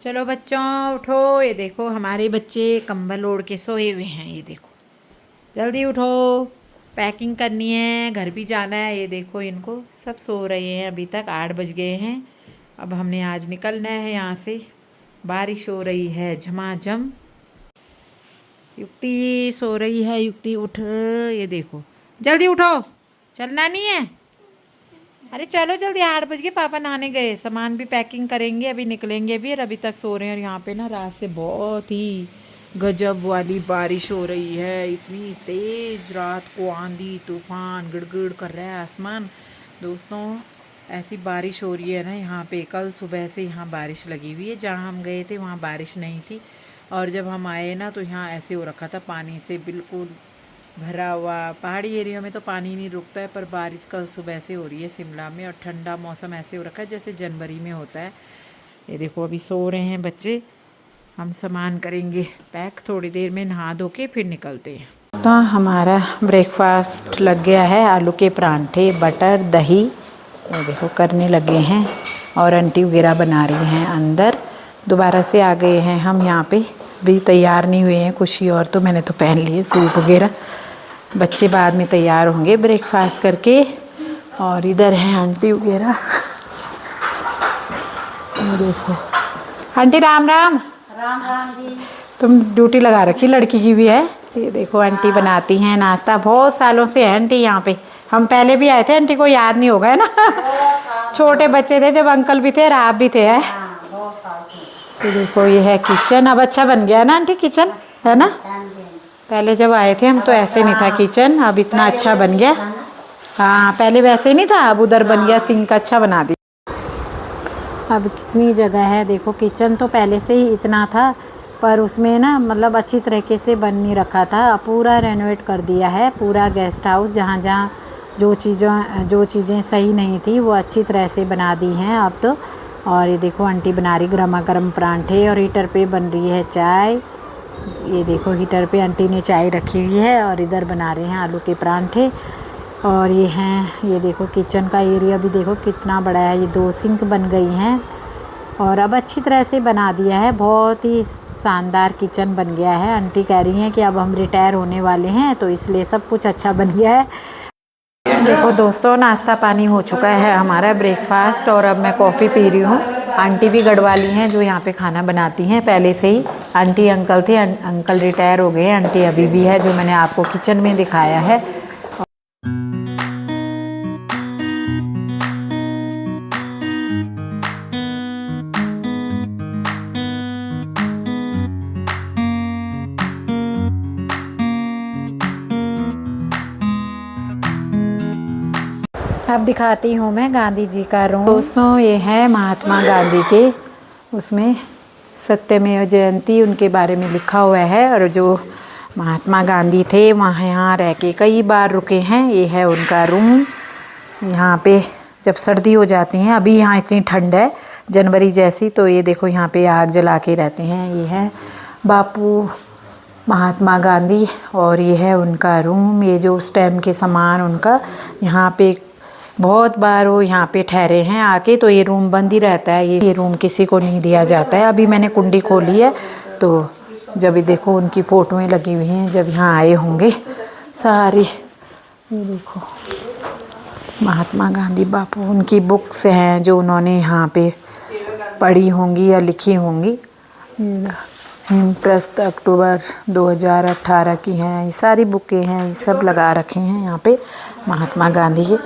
चलो बच्चों उठो। ये देखो हमारे बच्चे कंबल ओढ़ के सोए हुए हैं। ये देखो जल्दी उठो, पैकिंग करनी है, घर भी जाना है। ये देखो इनको सब सो रहे हैं, अभी तक 8 बज गए हैं। अब हमने आज निकलना है यहाँ से। बारिश हो रही है झमाझम। युक्ति सो रही है। युक्ति उठ, ये देखो जल्दी उठो, चलना नहीं है। अरे चलो जल्दी, 8 बज गए, पापा नहाने गए, सामान भी पैकिंग करेंगे, अभी निकलेंगे भी। और अभी तक सो रहे हैं। और यहाँ पे ना रात से बहुत ही गजब वाली बारिश हो रही है। इतनी तेज रात को आंधी तूफान गिड़गिड़ कर रहा है आसमान। दोस्तों ऐसी बारिश हो रही है ना यहाँ पे। कल सुबह से यहाँ बारिश लगी हुई है। जहाँ हम गए थे वहाँ बारिश नहीं थी। और जब हम आए ना तो यहाँ ऐसे हो रखा था, पानी से बिल्कुल भरा हुआ। पहाड़ी एरिया में तो पानी नहीं रुकता है, पर बारिश कल सुबह से हो रही है शिमला में। और ठंडा मौसम ऐसे हो रखा है जैसे जनवरी में होता है। ये देखो अभी सो रहे हैं बच्चे। हम सामान करेंगे पैक, थोड़ी देर में नहा धो के फिर निकलते हैं। तो हमारा ब्रेकफास्ट लग गया है। आलू के परांठे, बटर, दही, ये देखो करने लगे हैं। और आंटी वगैरह बना रही हैं अंदर। दोबारा से आ गए हैं हम यहाँ पे, भी तैयार नहीं हुए हैं कुछ ही। और तो मैंने तो पहन लिए सूट वगैरह, बच्चे बाद में तैयार होंगे ब्रेकफास्ट करके। और इधर हैं आंटी वगैरह। देखो आंटी, राम राम। राम राम जी। तुम ड्यूटी लगा रखी लड़की की भी है। ये देखो आंटी बनाती हैं नाश्ता। बहुत सालों से है आंटी यहाँ पे। हम पहले भी आए थे, आंटी को याद नहीं होगा है ना। छोटे बच्चे थे जब अंकल भी थे और आप भी थे। है तो देखो ये है किचन। अब अच्छा बन गया ना आंटी किचन, है ना। पहले जब आए थे हम तो ऐसे नहीं था किचन, अब इतना अच्छा बन गया। हाँ पहले वैसे ही नहीं था, अब उधर बन गया, सिंक अच्छा बना दिया। अब कितनी जगह है देखो। किचन तो पहले से ही इतना था, पर उसमें ना मतलब अच्छी तरीके से बन नहीं रखा था। अब पूरा रेनोवेट कर दिया है, पूरा गेस्ट हाउस। जहाँ जहाँ जो चीज़ें सही नहीं थी वो अच्छी तरह से बना दी हैं अब तो। और ये देखो आंटी बना रही गर्मा गर्म परांठे, और हीटर पे बन रही है चाय। ये देखो हीटर पे आंटी ने चाय रखी हुई है, और इधर बना रहे हैं आलू के परांठे। और ये हैं, ये देखो किचन का एरिया भी देखो कितना बड़ा है। ये 2 सिंक बन गई हैं, और अब अच्छी तरह से बना दिया है। बहुत ही शानदार किचन बन गया है। आंटी कह रही हैं कि अब हम रिटायर होने वाले हैं, तो इसलिए सब कुछ अच्छा बन गया है। देखो दोस्तों नाश्ता पानी हो चुका है हमारा, ब्रेकफास्ट। और अब मैं कॉफ़ी पी रही हूँ। आंटी भी गढ़वाली हैं जो यहाँ पे खाना बनाती हैं पहले से ही। आंटी अंकल थे, अंकल रिटायर हो गए हैं, आंटी अभी भी है, जो मैंने आपको किचन में दिखाया है। अब दिखाती हूँ मैं गांधी जी का रूम। दोस्तों ये है महात्मा गांधी के, उसमें सत्यमेव जयंती उनके बारे में लिखा हुआ है। और जो महात्मा गांधी थे वहाँ यहाँ रह के कई बार रुके हैं। ये है उनका रूम। यहाँ पे जब सर्दी हो जाती है, अभी यहाँ इतनी ठंड है जनवरी जैसी, तो ये देखो यहाँ पे आग जला के रहते हैं। ये है बापू महात्मा गांधी, और ये है उनका रूम। ये जो उस टाइम के सामान उनका, यहाँ पे बहुत बार वो यहाँ पे ठहरे हैं आके, तो ये रूम बंद ही रहता है। ये रूम किसी को नहीं दिया जाता है। अभी मैंने कुंडी खोली है, तो जब ये देखो उनकी फ़ोटोएं लगी हुई हैं जब यहाँ आए होंगे सारी। ये देखो महात्मा गांधी बापू, उनकी बुक्स हैं जो उन्होंने यहाँ पे पढ़ी होंगी या लिखी होंगी। हिमप्रस्थ अक्टूबर 2018 की हैं ये सारी बुकें हैं। ये सब लगा रखे हैं यहाँ पे महात्मा गांधी के।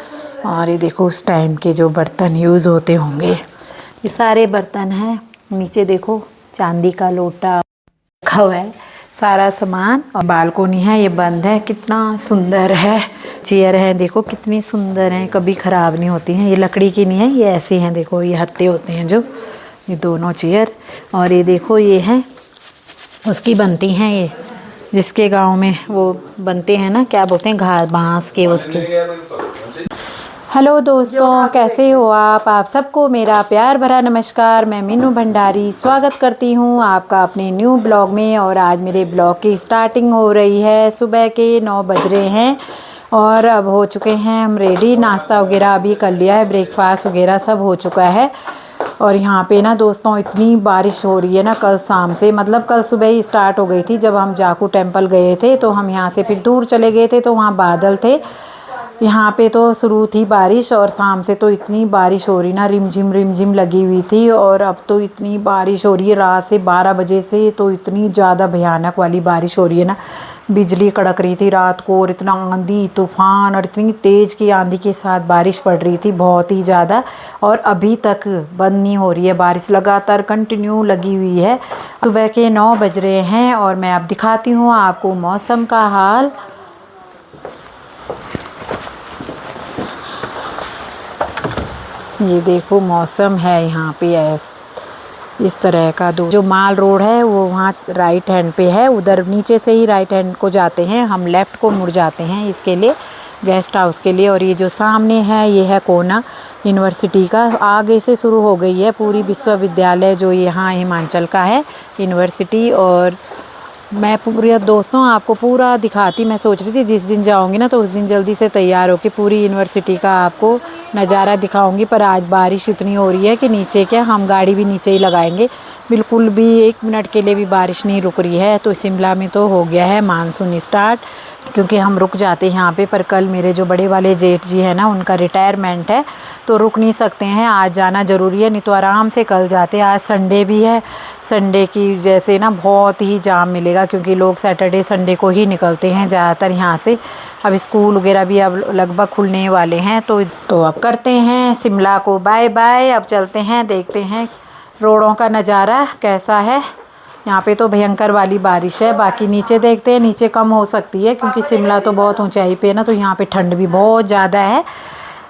और ये देखो उस टाइम के जो बर्तन यूज़ होते होंगे, ये सारे बर्तन हैं। नीचे देखो चांदी का लोटा रखा हुआ है, सारा सामान। और बालकोनी है, ये बंद है। कितना सुंदर है। चेयर है देखो कितनी सुंदर हैं, कभी ख़राब नहीं होती हैं। ये लकड़ी की नहीं है, ये ऐसे हैं देखो, ये हत्ते होते हैं जो, ये दोनों चेयर। और ये देखो ये हैं उसकी बनती हैं, ये जिसके गांव में वो बनते हैं ना, क्या बोलते हैं, घास बांस के उसके। हेलो दोस्तों, कैसे हो आप सबको मेरा प्यार भरा नमस्कार। मैं मीनू भंडारी स्वागत करती हूँ आपका अपने न्यू ब्लॉग में। और आज मेरे ब्लॉग की स्टार्टिंग हो रही है। सुबह के 9 बज रहे हैं, और अब हो चुके हैं हम रेडी। नाश्ता वगैरह अभी कर लिया है, ब्रेकफास्ट वगैरह सब हो चुका है। और यहाँ पे ना दोस्तों इतनी बारिश हो रही है ना कल शाम से, मतलब कल सुबह ही स्टार्ट हो गई थी। जब हम जाकू टेम्पल गए थे तो हम यहाँ से फिर दूर चले गए थे तो वहाँ बादल थे, यहाँ पे तो शुरू थी बारिश और शाम से तो इतनी बारिश हो रही ना, रिमझिम लगी हुई थी। और अब तो इतनी बारिश हो रही है, रात से 12 बजे से तो इतनी ज़्यादा भयानक वाली बारिश हो रही है ना, बिजली कड़क रही थी रात को, और इतना आंधी तूफान और इतनी तेज़ की आंधी के साथ बारिश पड़ रही थी, बहुत ही ज़्यादा। और अभी तक बंद नहीं हो रही है बारिश, लगातार कंटिन्यू लगी हुई है। सुबह के 9 बज रहे हैं और मैं अब दिखाती हूँ आपको मौसम का हाल। ये देखो मौसम है यहाँ पे इस तरह का। जो माल रोड है वो वहाँ राइट हैंड पे है, उधर नीचे से ही राइट हैंड को जाते हैं, हम लेफ़्ट को मुड़ जाते हैं इसके लिए, गेस्ट हाउस के लिए। और ये जो सामने है ये है कोना यूनिवर्सिटी का, आगे से शुरू हो गई है पूरी विश्वविद्यालय जो यहाँ हिमाचल का है यूनिवर्सिटी। और मैं पूरी दोस्तों आपको पूरा दिखाती, मैं सोच रही थी जिस दिन जाऊंगी ना तो उस दिन जल्दी से तैयार होकर पूरी यूनिवर्सिटी का आपको नज़ारा दिखाऊंगी। पर आज बारिश इतनी हो रही है कि नीचे क्या, हम गाड़ी भी नीचे ही लगाएंगे, बिल्कुल भी 1 मिनट के लिए भी बारिश नहीं रुक रही है। तो शिमला में तो हो गया है मानसून स्टार्ट, क्योंकि हम रुक जाते हैं यहाँ पे। पर कल मेरे जो बड़े वाले जेठ जी हैं ना, उनका रिटायरमेंट है तो रुक नहीं सकते हैं, आज जाना ज़रूरी है, नहीं तो आराम से कल जाते। आज संडे भी है, संडे की जैसे ना बहुत ही जाम मिलेगा, क्योंकि लोग सैटरडे संडे को ही निकलते हैं ज़्यादातर यहाँ से। अब स्कूल वगैरह भी अब लगभग खुलने वाले हैं। तो अब करते हैं शिमला को बाय बाय। अब चलते हैं, देखते हैं रोडों का नज़ारा कैसा है। यहाँ पे तो भयंकर वाली बारिश है, बाकी नीचे देखते हैं, नीचे कम हो सकती है क्योंकि शिमला तो बहुत ऊंचाई पे है ना, तो यहाँ पे ठंड भी बहुत ज़्यादा है।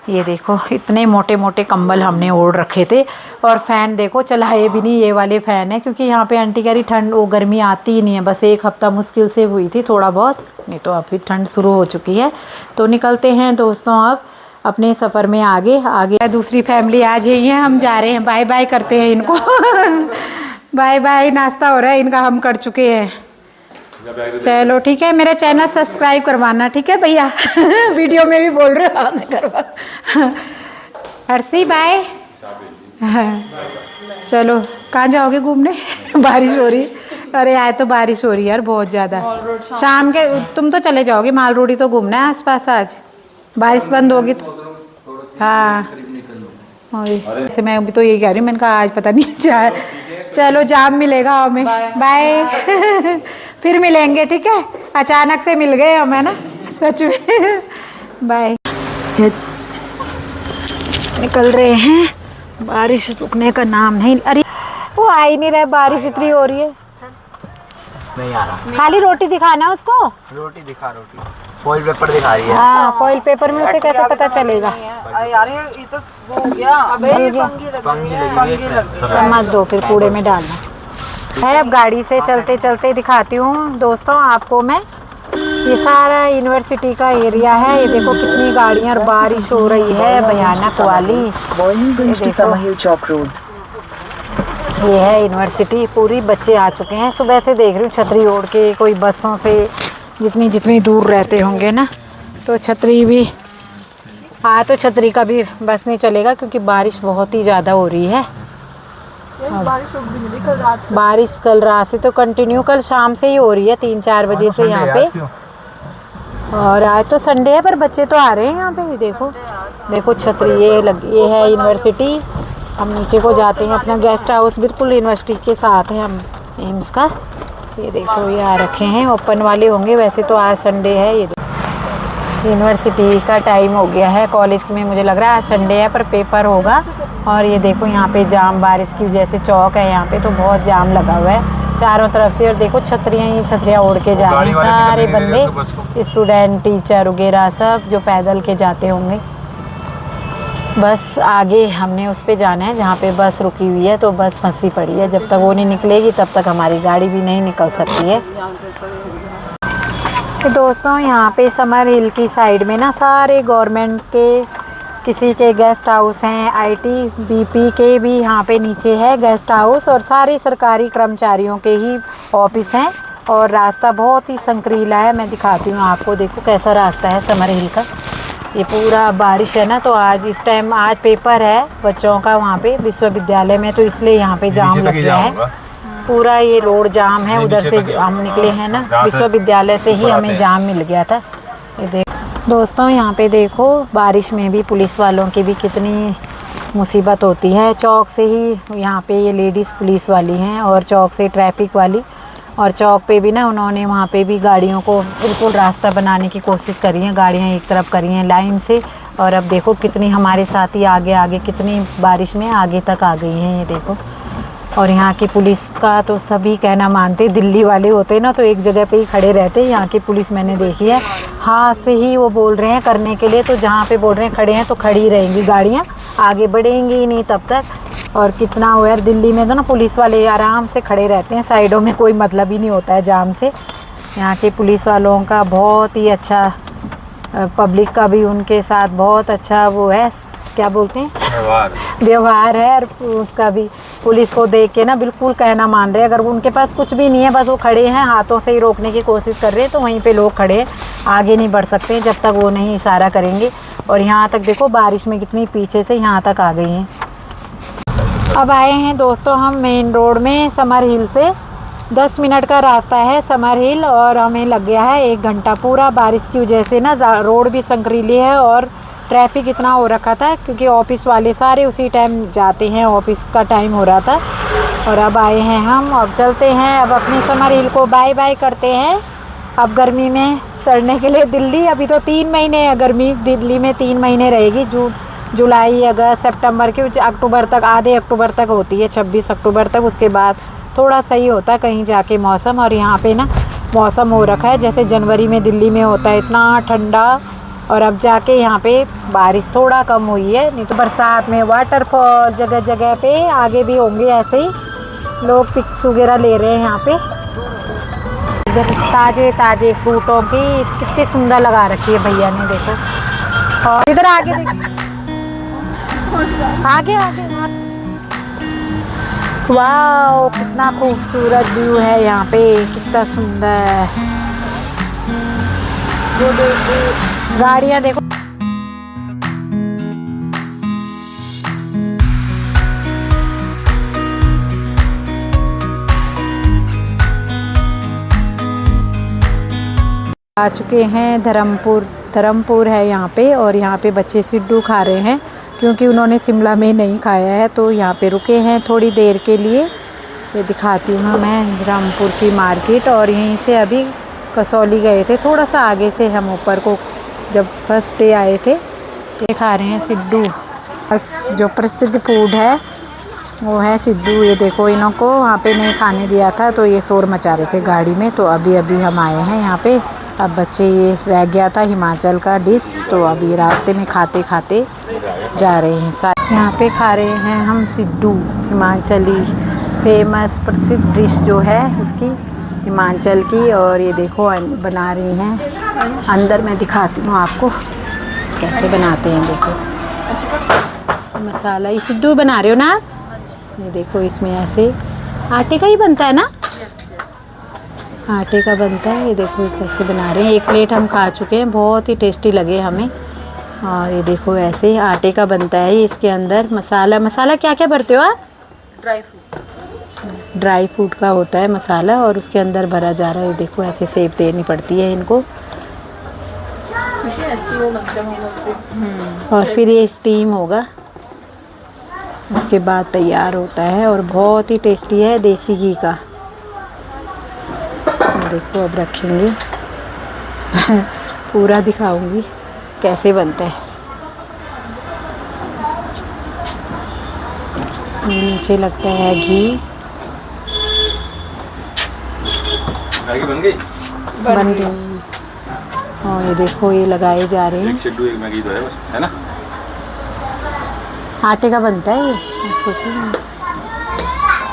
ये देखो इतने मोटे मोटे कंबल हमने ओढ़ रखे थे, और फ़ैन देखो चलाए भी नहीं, ये वाले फ़ैन है क्योंकि यहाँ पे आंटी कह रही ठंड वो गर्मी आती ही नहीं है, बस 1 हफ़्ता मुश्किल से हुई थी थोड़ा बहुत, नहीं तो अब फिर ठंड शुरू हो चुकी है। तो निकलते हैं दोस्तों अब अपने सफ़र में आगे दूसरी फैमिली आ गई है, हम जा रहे हैं, बाय बाय करते हैं इनको बाय बाय, नाश्ता हो रहा है इनका, हम कर चुके हैं। चलो ठीक है, मेरा चैनल सब्सक्राइब करवाना, ठीक है भैया वीडियो में भी बोल रहे हो करवा हर्षी बाय। चलो कहाँ जाओगे घूमने बारिश हो रही, अरे आए तो बारिश हो रही है यार बहुत ज़्यादा। शाम के तुम तो चले जाओगे, माल रोड ही तो घूमना है आसपास, आज बारिश बंद होगी तो। हाँ वैसे मैं अभी तो यही कह रही हूँ, मैंने कहा आज पता नहीं जाए, चलो जाम मिलेगा हमें, बाय फिर मिलेंगे, ठीक है, अचानक से मिल गए हमें ना सच में बाय। निकल रहे हैं, बारिश रुकने का नाम नहीं, अरे वो आ ही नहीं रहा, बारिश इतनी हो रही है। नहीं आ रहा, खाली रोटी दिखाना उसको, रोटी दिखा, रोटी फॉइल पेपर दिखा रही है। हाँ फॉइल पेपर में उसे कैसे पता चलेगा यार ये तो वो हो गया, अबे पंगी लगी है, मत दो फिर कूड़े में डालना है। अब गाड़ी से चलते चलते दिखाती हूँ दोस्तों आपको मैं, ये सारा यूनिवर्सिटी का एरिया है। ये देखो कितनी गाड़ियाँ, और बारिश हो रही है भयानक वाली। ये है यूनिवर्सिटी, पूरी बच्चे आ चुके हैं, सुबह से देख रही हूँ छतरी ओढ़ के, कोई बसों से जितनी दूर रहते होंगे ना तो छतरी भी, हाँ तो छतरी का भी बस नहीं चलेगा क्योंकि बारिश बहुत ही ज़्यादा हो रही है। बारिश कल रात से तो कंटिन्यू, कल शाम से ही हो रही है 3-4 बजे से यहाँ पे, और आज तो संडे है पर बच्चे तो आ रहे हैं यहाँ पे। देखो छतरी ये है यूनिवर्सिटी। हम नीचे को जाते हैं, अपना गेस्ट हाउस बिल्कुल यूनिवर्सिटी के साथ है, हम एम्स का। ये देखो ये आ रखे हैं, ओपन वाले होंगे, वैसे तो आज संडे है। ये यूनिवर्सिटी का टाइम हो गया है, कॉलेज में मुझे लग रहा है आज संडे है पर पेपर होगा। और ये देखो यहाँ पे जाम, बारिश की वजह से चौक है यहाँ पे तो बहुत जाम लगा हुआ है चारों तरफ से। और देखो छतरियाँ ओढ़ के जा रहे हैं सारे बंदे, स्टूडेंट, टीचर वगैरह सब जो पैदल के जाते होंगे। बस आगे हमने उस पे जाना है जहाँ पे बस रुकी हुई है, तो बस फंसी पड़ी है, जब तक वो नहीं निकलेगी तब तक हमारी गाड़ी भी नहीं निकल सकती है। तो दोस्तों यहाँ पे समर हिल की साइड में ना सारे गवर्नमेंट के किसी के गेस्ट हाउस हैं, आईटी बीपी के भी यहाँ पे नीचे है गेस्ट हाउस, और सारे सरकारी कर्मचारियों के ही ऑफिस हैं। और रास्ता बहुत ही संकरीला है, मैं दिखाती हूँ आपको, देखो कैसा रास्ता है समर हिल का, ये पूरा बारिश है ना, तो आज इस टाइम आज पेपर है बच्चों का वहाँ पे विश्वविद्यालय में, तो इसलिए यहाँ पे जाम लग गया है। पूरा ये रोड जाम है, उधर से हम निकले हैं ना विश्वविद्यालय से ही हमें जाम मिल गया था। ये देखो दोस्तों, यहाँ पे देखो बारिश में भी पुलिस वालों की भी कितनी मुसीबत होती है। चौक से ही यहाँ पे ये लेडीज़ पुलिस वाली हैं और चौक से ट्रैफिक वाली, और चौक पे भी ना उन्होंने वहाँ पे भी गाड़ियों को बिल्कुल रास्ता बनाने की कोशिश करी है, गाड़ियाँ एक तरफ करी हैं लाइन से। और अब देखो कितनी हमारे साथी आगे आगे कितनी बारिश में आगे तक आ गई हैं, ये देखो। और यहाँ की पुलिस का तो सभी कहना मानते, दिल्ली वाले होते ना तो एक जगह पे ही खड़े रहते। यहाँ की पुलिस मैंने देखी है, हाथ से ही वो बोल रहे हैं करने के लिए, तो जहाँ पे बोल रहे हैं खड़े हैं तो खड़ी रहेंगी गाड़ियाँ, आगे बढ़ेंगी ही नहीं तब तक। और कितना हो यार, दिल्ली में तो ना पुलिस वाले आराम से खड़े रहते हैं साइडों में, कोई मतलब ही नहीं होता है जाम से। यहाँ के पुलिस वालों का बहुत ही अच्छा, पब्लिक का भी उनके साथ बहुत अच्छा वो है, क्या बोलते हैं, व्यवहार है। और उसका भी पुलिस को देख के ना बिल्कुल कहना मान रहे हैं। अगर उनके पास कुछ भी नहीं है, बस वो खड़े हैं हाथों से ही रोकने की कोशिश कर रहे हैं, तो वहीं पे लोग खड़े हैं, आगे नहीं बढ़ सकते जब तक वो नहीं इशारा करेंगे। और यहाँ तक देखो बारिश में कितनी पीछे से यहाँ तक आ गई हैं। अब आए हैं दोस्तों हम मेन रोड में, समर हिल से 10 मिनट का रास्ता है समर हिल, और हमें लग गया है 1 घंटा। पूरा बारिश की वजह से ना रोड भी संकरीली है और ट्रैफिक इतना हो रखा था, क्योंकि ऑफिस वाले सारे उसी टाइम जाते हैं, ऑफिस का टाइम हो रहा था। और अब आए हैं हम, अब चलते हैं, अब अपनी समर हिल को बाय बाय करते हैं। अब गर्मी में सड़ने के लिए दिल्ली, अभी तो 3 महीने है गर्मी, दिल्ली में 3 महीने रहेगी, जुलाई अगस्त सितंबर के अक्टूबर तक, आधे अक्टूबर तक होती है, 26 अक्टूबर तक। उसके बाद थोड़ा सही होता है कहीं जाके मौसम। और यहाँ पे ना मौसम हो रखा है जैसे जनवरी में दिल्ली में होता है, इतना ठंडा। और अब जाके यहाँ पे बारिश थोड़ा कम हुई है, नहीं तो बरसात में वाटरफॉल जगह जगह पे, आगे भी होंगे ऐसे ही। लोग पिक्स वगैरह ले रहे हैं यहाँ पे, ताज़े ताज़े फ्रूटों की कितनी सुंदर लगा रखी है भैया ने, देखो। और इधर आगे देखो, आगे आगे, वाह कितना खूबसूरत व्यू है यहाँ पे, कितना सुंदर। वो देखो गाड़ियाँ देखो, आ चुके हैं धर्मपुर है यहाँ पे। और यहाँ पे बच्चे सिड्डू खा रहे हैं, क्योंकि उन्होंने शिमला में नहीं खाया है, तो यहाँ पे रुके हैं थोड़ी देर के लिए। ये दिखाती हूँ मैं धर्मपुर की मार्केट। और यहीं से अभी कसौली गए थे, थोड़ा सा आगे से हम ऊपर को जब फर्स्ट डे आए थे। तो खा रहे हैं सिड्डू, बस जो प्रसिद्ध फूड है वो है सिड्डू। ये देखो, इन्हों को वहाँ पे नहीं खाने दिया था, तो ये शोर मचा रहे थे गाड़ी में। तो अभी अभी हम आए हैं यहाँ पे। अब बच्चे, ये रह गया था हिमाचल का डिश, तो अभी रास्ते में खाते खाते जा रहे हैं साथ। यहाँ पे खा रहे हैं हम सिड्डू, हिमाचली फेमस प्रसिद्ध डिश जो है उसकी, हिमाचल की। और ये देखो बना रही हैं, अंदर मैं दिखाती हूँ आपको कैसे बनाते हैं। देखो मसाला, ये सिड्डू बना रहे हो ना आप? ये देखो इसमें ऐसे आटे का ही बनता है ना, आटे का बनता है। ये देखो कैसे बना रहे हैं। 1 प्लेट हम खा चुके हैं, बहुत ही टेस्टी लगे हमें। और ये देखो ऐसे आटे का बनता है। इसके अंदर मसाला क्या क्या भरते हो आप? ड्राई फ्रूट का होता है मसाला, और उसके अंदर भरा जा रहा है। ये देखो ऐसे सेप देनी पड़ती है इनको, और फिर ये स्टीम होगा, उसके बाद तैयार होता है। और बहुत ही टेस्टी है, देसी घी का। देखो अब रखेंगे पूरा दिखाऊंगी कैसे बनता है। नीचे लगता है घी, बन गई बन गई। और ये देखो ये लगाए जा रहे हैं। एक सिड्डू एक मैगी तो है बस, है ना? आटे का बनता है ये,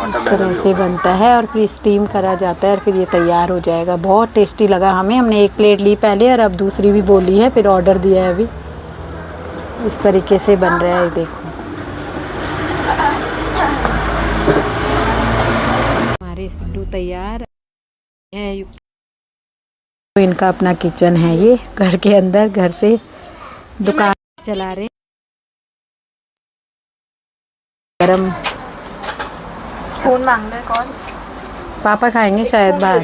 इस तरह से बनता है, और फिर स्टीम करा जाता है, और फिर ये तैयार हो जाएगा। बहुत टेस्टी लगा हमें, हमने 1 प्लेट ली पहले, और अब दूसरी भी बोली है, फिर ऑर्डर दिया है अभी। इस तरीके से बन रहा है, देखो हमारे सिड्डू तैयार है। इनका अपना किचन है, ये घर के अंदर, घर से दुकान चला रहे गरम। फोन मांगना है कौन? पापा खाएंगे शायद बाहर।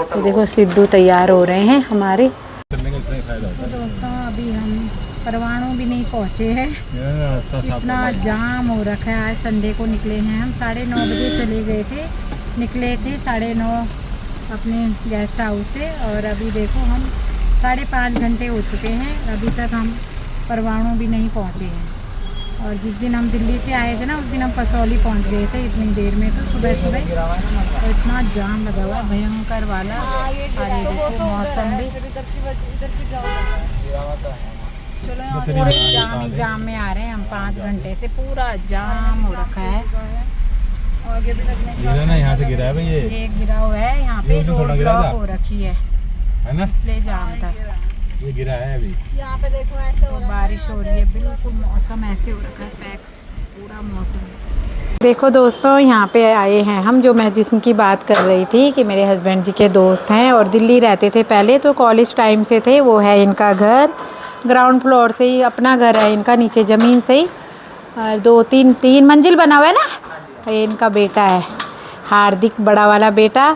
तो देखो सिड्डू तैयार हो रहे हैं हमारे। तो दोस्तों अभी हम परवाणु भी नहीं पहुँचे हैं, इतना जाम हो रखा है। आज संडे को निकले हैं हम, 9:30 बजे चले गए थे, निकले थे 9:30 अपने गेस्ट हाउस से, और अभी देखो हम 5.5 घंटे हो चुके हैं, अभी तक हम परवाणु भी नहीं पहुँचे हैं। और जिस दिन हम दिल्ली से आए थे ना, उस दिन हम कसौली पहुँच गए थे इतनी देर में। तो सुबह सुबह और इतना जाम लगा हुआ भयंकर वाला। और ये देखो मौसम भी पूरे जाम ही जाम में आ रहे हैं हम। 5 घंटे से पूरा जाम हो रखा है। गिरा ना, यहाँ से गिरा है भाई ये। एक गिरा हुआ है यहाँ पे, रोड ब्लॉक हो रखी है ना, इसलिए जाम था। ये गिरा है अभी। यहाँ पे देखो ऐसे हो तो बारिश हो रही है, बिल्कुल मौसम ऐसे हो रखा है, पैक पूरा मौसम। देखो दोस्तों यहाँ पे आए हैं हम, जो मैं जिसकी बात कर रही थी कि मेरे हस्बैंड जी के दोस्त हैं और दिल्ली रहते थे पहले, तो कॉलेज टाइम से थे। वो है इनका घर, ग्राउंड फ्लोर से ही अपना घर है इनका, नीचे ज़मीन से ही, और 2-3 मंजिल बना हुआ है ना। ये इनका बेटा है हार्दिक, बड़ा वाला बेटा।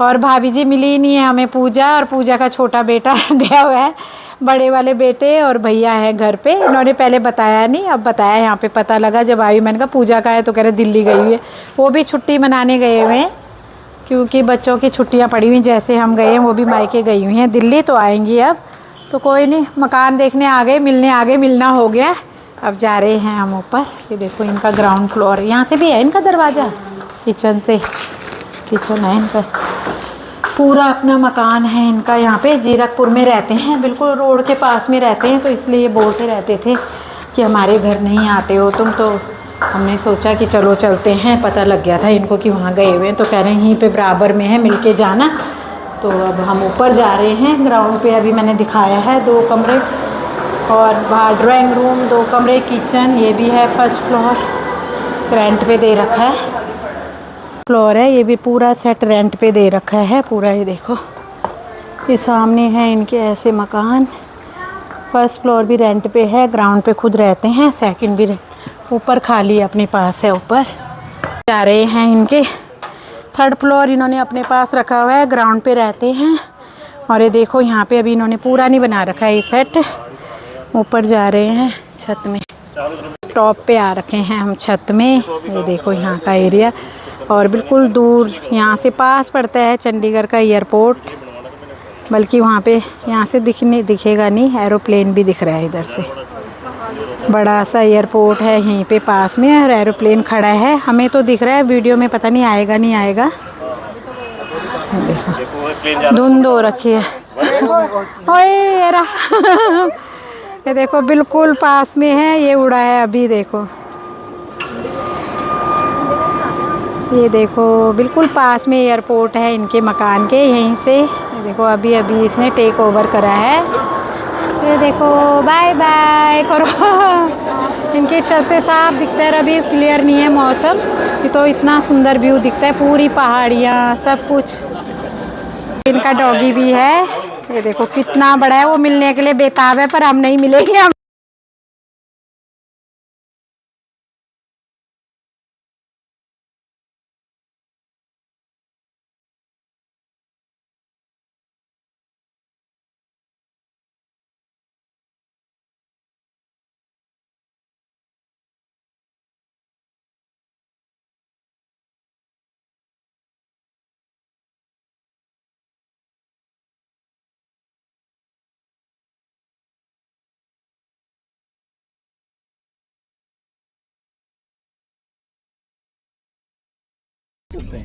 और भाभी जी मिली ही नहीं है हमें, पूजा, और पूजा का छोटा बेटा गया हुआ है। बड़े वाले बेटे और भैया हैं घर पे। इन्होंने पहले बताया नहीं, अब बताया यहाँ पे पता लगा जब आई। मैंने कहा पूजा का है, तो कह रहे दिल्ली गई हुई है। वो भी छुट्टी मनाने गए हुए हैं, क्योंकि बच्चों की छुट्टियाँ पड़ी हुई, जैसे हम गए हैं वो भी मायके गई हुई हैं दिल्ली। तो आएंगी अब, तो कोई नहीं, मकान देखने आ गए, मिलने आ गए, मिलना हो गया। अब जा रहे हैं हम ऊपर। ये देखो इनका ग्राउंड फ्लोर, यहाँ से भी है इनका दरवाज़ा, किचन से, किचन है इनका, पूरा अपना मकान है इनका। यहाँ पे जीरकपुर में रहते हैं, बिल्कुल रोड के पास में रहते हैं, तो इसलिए बोलते रहते थे कि हमारे घर नहीं आते हो तुम। तो हमने सोचा कि चलो चलते हैं, पता लग गया था इनको कि वहाँ गए हुए हैं, तो कह रहे हैं यहीं पे बराबर में है, मिल के जाना। तो अब हम ऊपर जा रहे हैं ग्राउंड पे। अभी मैंने दिखाया है 2 कमरे, और बाहर ड्राइंग रूम, 2 कमरे, किचन, ये भी है फर्स्ट फ्लोर, रेंट पे दे रखा है। फ्लोर है ये भी, पूरा सेट रेंट पे दे रखा है पूरा। ये देखो ये सामने है इनके ऐसे मकान। फर्स्ट फ्लोर भी रेंट पे है, ग्राउंड पे खुद रहते हैं, सेकंड भी ऊपर खाली अपने पास है। ऊपर जा रहे हैं इनके, 3rd फ्लोर इन्होंने अपने पास रखा हुआ है, ग्राउंड पे रहते हैं। और ये देखो यहाँ पे अभी इन्होंने पूरा नहीं बना रखा है ये सेट। ऊपर जा रहे हैं छत में, टॉप पे आ रखे हैं हम छत में। ये देखो यहाँ का एरिया, और बिल्कुल दूर यहाँ से पास पड़ता है चंडीगढ़ का एयरपोर्ट, बल्कि वहाँ पे यहाँ से दिखेगा नहीं, एरोप्लेन भी दिख रहा है इधर से। बड़ा सा एयरपोर्ट है यहीं पे पास में, और एरोप्लेन खड़ा है, हमें तो दिख रहा है, वीडियो में पता नहीं आएगा नहीं आएगा। देखो धुंध हो रखी है। ओए ये देखो बिल्कुल पास में है, ये उड़ा है अभी। देखो ये देखो बिल्कुल पास में एयरपोर्ट है इनके मकान के, यहीं से। ये देखो अभी अभी इसने टेक ओवर करा है। ये देखो बाय बाय करो। इनके छत से साफ दिखता है, अभी क्लियर नहीं है मौसम, ये तो इतना सुंदर व्यू दिखता है, पूरी पहाड़ियाँ सब कुछ। इनका डॉगी भी है, ये देखो कितना बड़ा है, वो मिलने के लिए बेताब है, पर हम नहीं मिलेंगे। हम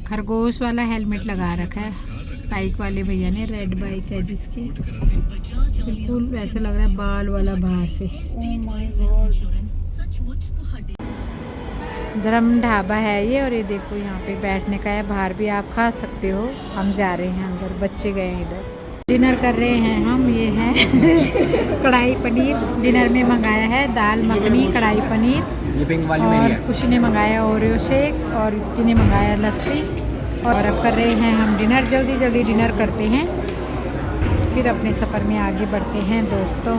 खरगोश वाला हेलमेट लगा रखा है बाइक वाले भैया ने, रेड बाइक है जिसकी, बिल्कुल वैसे लग रहा है बाल वाला बाहर से। धर्म ढाबा है ये, और ये देखो यहाँ पे बैठने का है, बाहर भी आप खा सकते हो। हम जा रहे हैं अंदर, बच्चे गए हैं इधर, डिनर कर रहे हैं हम। ये है कढ़ाई पनीर, डिनर में मंगाया है दाल मखनी, कढ़ाई पनीर, और खुशी ने मंगाया ओरियो शेक, और युक्ति ने मंगाया लस्सी। और अब कर रहे हैं हम डिनर, जल्दी जल्दी डिनर करते हैं, फिर अपने सफ़र में आगे बढ़ते हैं दोस्तों।